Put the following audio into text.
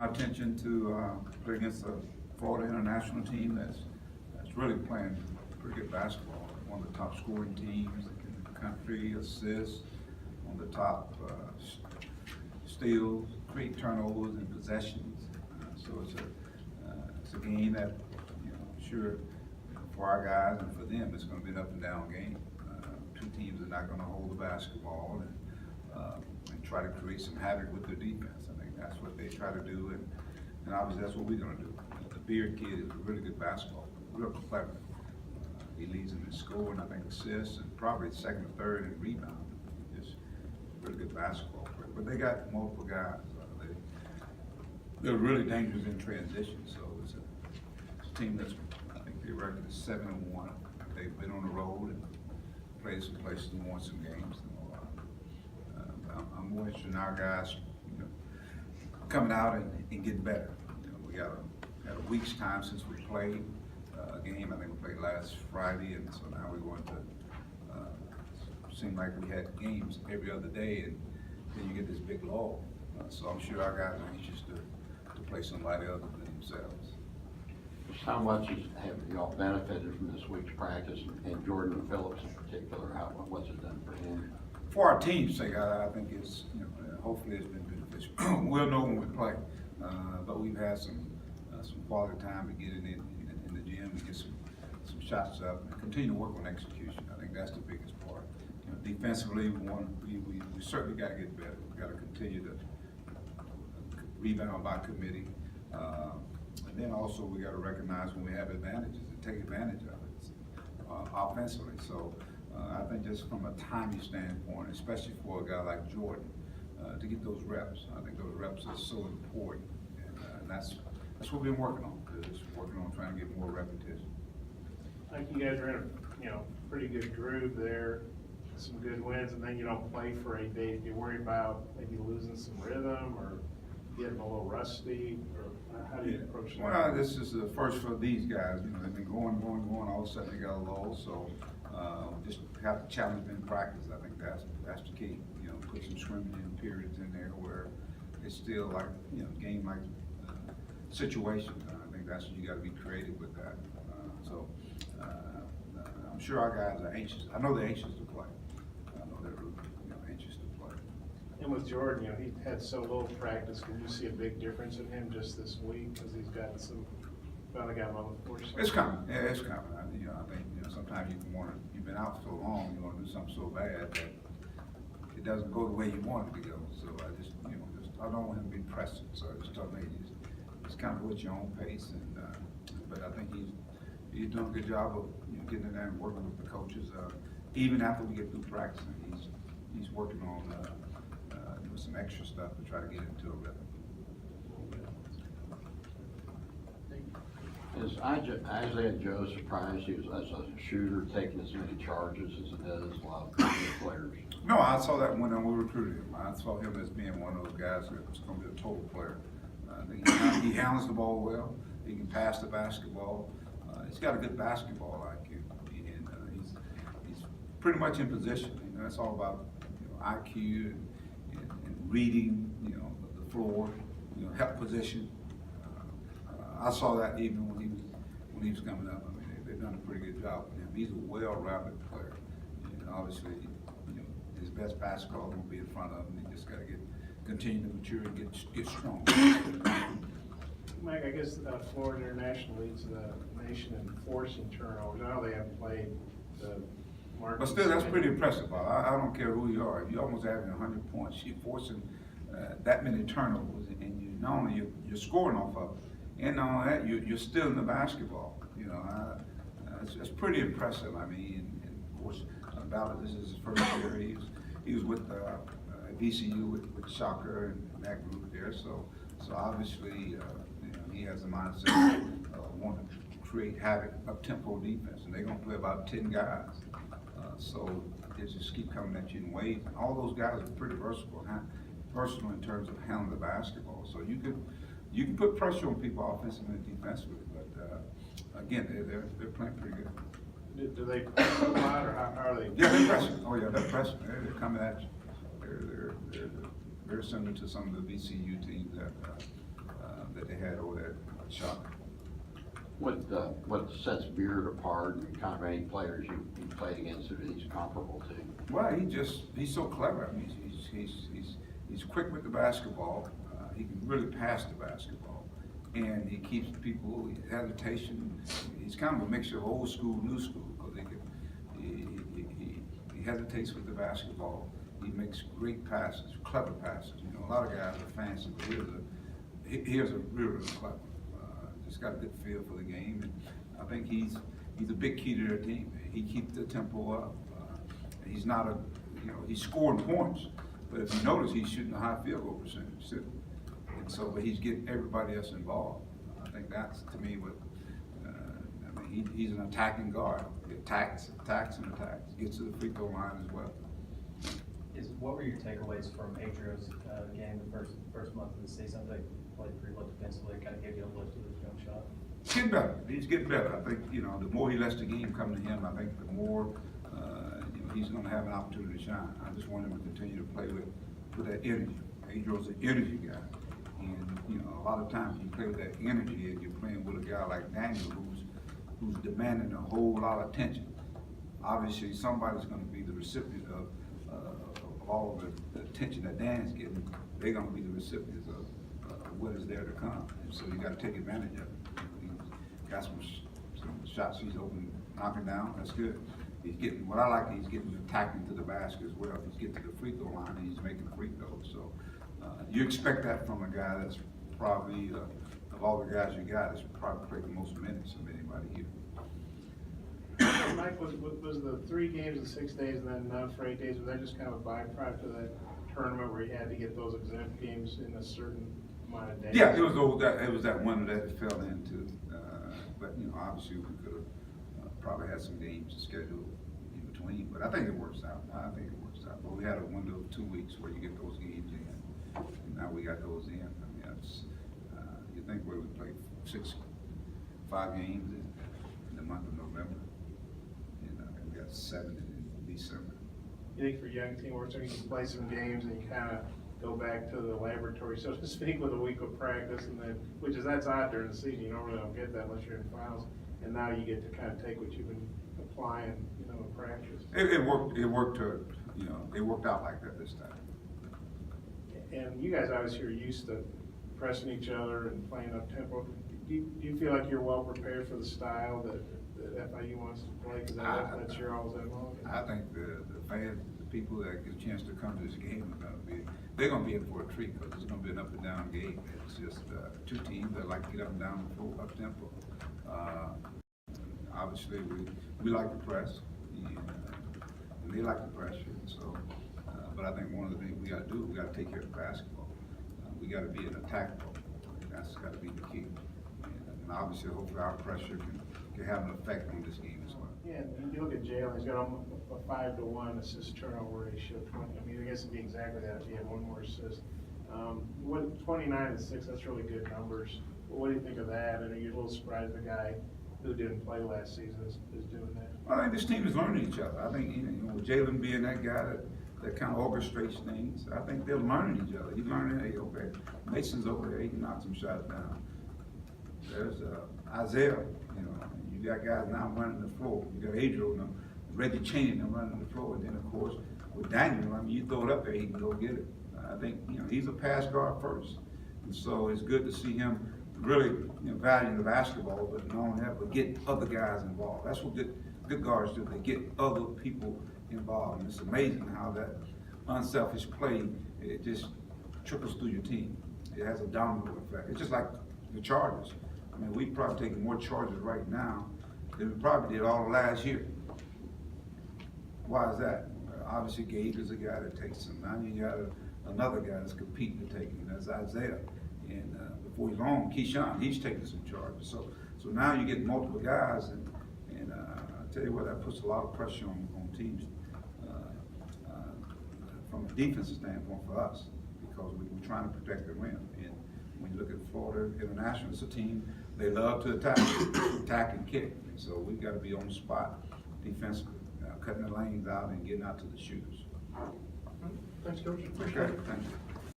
Attention to play against the Florida international team that's really playing pretty good basketball. One of the top scoring teams in the country, assists, on the top steals, create turnovers and possessions. So it's a game that, I'm sure for our guys and for them it's going to be an up and down game. Two teams are not going to hold the basketball and try to create some havoc with their defense. I think that's what they try to do, and obviously that's what we're going to do. The Beard kid is a really good basketball, real clever. He leads them in scoring, I think assists, and probably second or third in rebound. Just really good basketball player. But they got multiple guys. They're really dangerous in transition. So it's a team that's, I think their record is 7-1. They've been on the road and played some places and won some games. I'm more interested in our guys, coming out and getting better. We got a week's time since we played a game. I think we played last Friday, and so now we're going to seem like we had games every other day, and then you get this big lull. So I'm sure our guys are anxious to play somebody other than themselves. How much have y'all benefited from this week's practice, and Jordan Phillips in particular? What's it done for him? For our team's sake, I think it's, hopefully it's been beneficial. We'll know when we play, but we've had some quality time to get in the gym and get some shots up and continue to work on execution. I think that's the biggest part. Defensively, we certainly got to get better. We got to continue to rebound by committee, and then also we got to recognize when we have advantages and take advantage of it offensively. So. I think just from a timing standpoint, especially for a guy like Jordan, to get those reps. I think those reps are so important, and that's what we've been working on. Just working on trying to get more repetition. I think you guys are in a pretty good groove there, some good wins, and then you don't play for 8 days. Do you worry about maybe losing some rhythm or getting a little rusty, or how do you approach that? Well, this is the first for these guys. They've been going. All of a sudden they got a lull, so. Just have to challenge them in practice. I think that's the key. Put some scrimmaging periods in there where it's still like game-like situations. I think that's you got to be creative with that. So I'm sure our guys are anxious. I know they're anxious to play. I know they're anxious to play. And with Jordan, he had so little practice. Can you see a big difference in him just this week because he's got some? Finally got him on the course. It's coming. Yeah, it's coming. I think sometimes you've been out so long, you want to do something so bad that it doesn't go the way you want it to go. So I don't want him to be pressing. So I just told me it's kind of at your own pace, and but I think he's doing a good job of getting in there and working with the coaches. Even after we get through practicing, he's working on doing some extra stuff to try to get into a rhythm. Is Isaiah Joe surprised he was as a shooter taking as many charges as it does a lot of good players? No, I saw that when we recruited him. I saw him as being one of those guys that was going to be a total player. He handles the ball well. He can pass the basketball. He's got a good basketball IQ, and he's pretty much in position. That's all about IQ and reading, the floor, help position. I saw that even when he was coming up. I mean, they've done a pretty good job with him. He's a well-rounded player, and obviously, his best basketball will be in front of him. He just got to continue to mature and get strong. Mike, I guess Florida International leads the nation in forcing turnovers. I know they haven't played the market. But still, that's pretty impressive, Bob. I don't care who you are. If you're almost having 100 points, you're forcing that many turnovers, and not only you're scoring off of it, and on that, you're still in the basketball. It's pretty impressive. I mean, and of course, Ballard, this is his first year. He was with VCU with soccer and that group there. So obviously, he has a mindset of wanting to create havoc, up-tempo defense, and they're going to play about 10 guys. So they just keep coming at you in waves. And all those guys are pretty versatile in terms of handling the basketball. So you can put pressure on people offensively and defensively, but again, they're playing pretty good. Do they press a lot, or how are they? Yeah, they're pressing. Oh yeah, they're pressing. They're coming at you. They're very similar to some of the VCU teams that shot. What sets Beard apart, and kind of any players you played against that he's comparable to? Well, he's so clever. I mean, he's quick with the basketball. He can really pass the basketball, and he keeps people hesitation. He's kind of a mixture of old school, new school, because he hesitates with the basketball. He makes great passes, clever passes. You know, a lot of guys are fancy, but here's a really clever. Just got a good feel for the game, and I think he's a big key to their team. He keeps the tempo up. He's not he's scoring points, but if you notice, he's shooting a high field goal percentage too. And so, but he's getting everybody else involved. I think that's, to me, what, I mean, he's an attacking guard. He attacks, and attacks. Gets to the free throw line as well. What were your takeaways from Adrio's game the first month of the season? They played pretty well defensively, kind of gave you a lift with his jump shot. He's getting better. He's getting better. I think, the more he lets the game come to him, I think the more he's going to have an opportunity to shine. I just want him to continue to play with that energy. Adrio's an energy guy. And, a lot of times you play with that energy and you're playing with a guy like Daniel who's demanding a whole lot of attention. Obviously, somebody's going to be the recipient of all of the attention that Dan's getting. They're going to be the recipients of what is there to come. And so you got to take advantage of it. He's got some shots he's open, knocking down. That's good. He's getting, what I like, he's getting attacking to the basket as well. He's getting to the free throw line and he's making free throws. So you expect that from a guy that's probably, of all the guys you got, is probably played the most minutes of anybody here. Mike, was the 3 games in 6 days and then none for 8 days, was that just kind of a byproduct of that tournament where you had to get those exempt games in a certain amount of days? Yeah, it was that one that it fell into. But, obviously we could have probably had some games scheduled in between, but I think it works out. But we had a window of 2 weeks where you get those games in, and now we got those in. I mean, you think where we played 5 games in the month of November, and we got 7 in December. You think for young team, where you can play some games and you kind of go back to the laboratory, so to speak, with a week of practice, and then, that's odd during the season, you normally don't get that unless you're in finals, and now you get to kind of take what you've been applying, in practice. It worked. It worked out like that this time. And you guys obviously are used to pressing each other and playing up tempo. Do you feel like you're well prepared for the style that FIU wants to play? Because that's your all's MO. I think the fans, the people that get a chance to come to this game they're going to be in for a treat, because it's going to be an up and down game. It's just 2 teams that like to get up and down the floor, up tempo. Obviously, we like to press, and they like the pressure. So, but I think one of the things we got to do, we got to take care of basketball. We got to be an attack ball. That's got to be the key. And obviously, hopefully, our pressure can have an effect on this game as well. Yeah, and you look at Jalen, he's got almost a 5-to-1 assist turnover ratio. 20. I mean, I guess it'd be exactly that if he had 1 more assist. 29-6, that's really good numbers. What do you think of that? And are you a little surprised the guy who didn't play last season is doing that? I think this team is learning each other. I think, with Jalen being that guy that kind of orchestrates things, I think they're learning each other. He's learning, hey, okay, Mason's over there, he can knock some shots down. There's Isaiah, you got guys now running the floor. You got Adrio now, Reggie Cheney now running the floor. And then, of course, with Daniel, you throw it up there, he can go get it. I think, he's a pass guard first. And so it's good to see him really, value the basketball, but not only that, but get other guys involved. That's what good guards do. They get other people involved. And it's amazing how that unselfish play, it just trickles through your team. It has a domino effect. It's just like the Chargers. I mean, we probably taking more charges right now than we probably did all of last year. Why is that? Obviously, Gabe is a guy that takes them. Now you got another guy that's competing to take him. That's Isaiah. And before he's long, Keyshawn, he's taking some charges. So now you get multiple guys, and I tell you what, that puts a lot of pressure on teams from a defensive standpoint for us, because we're trying to protect the rim. And when you look at Florida International, it's a team, they love to attack and kick. And so we've got to be on the spot defensively, cutting the lanes out and getting out to the shooters. Thanks, Coach. Appreciate it. Thank you.